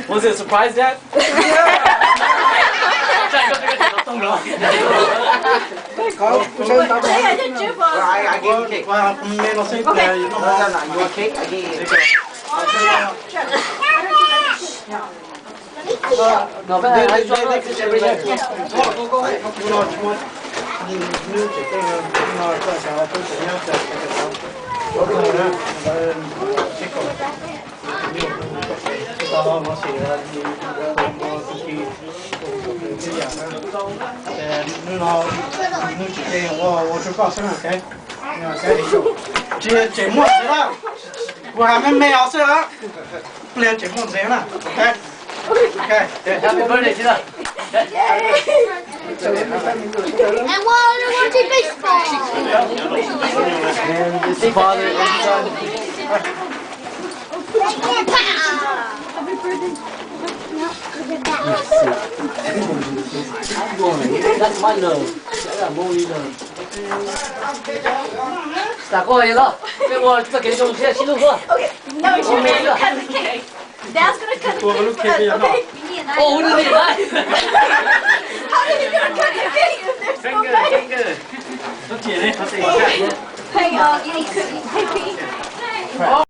Was it a surprise, Dad? Có sơn tao Đây là trên chữ bò. I give you cake. qua mẹ nó xếp No, you want cake? I give you cake. No, but I just want to every year. Nước chỉ cái nó cho sao tôi sẽ nhớ sẽ có cái đó cái còn sau nó sẽ đi cái nó nước chỉ cái我就告诉你cái cái đi rồi chỉ một gì đó我还没有事啊不然只một gì nữa OK OK Happy birthday, Tina. And we're watching baseball. And this is father and son. Happy birthday. That's my love. That's a movie love. 打过来了，给我再给种些新路货。 Okay, no, you should cut the cake. Dad's gonna cut the cake. Okay. 哦，我的厉害。 How are you gonna cut the cake if there's no cake? 都姐呢？他自己看。 Hey, you need cookies. Hey, Pete.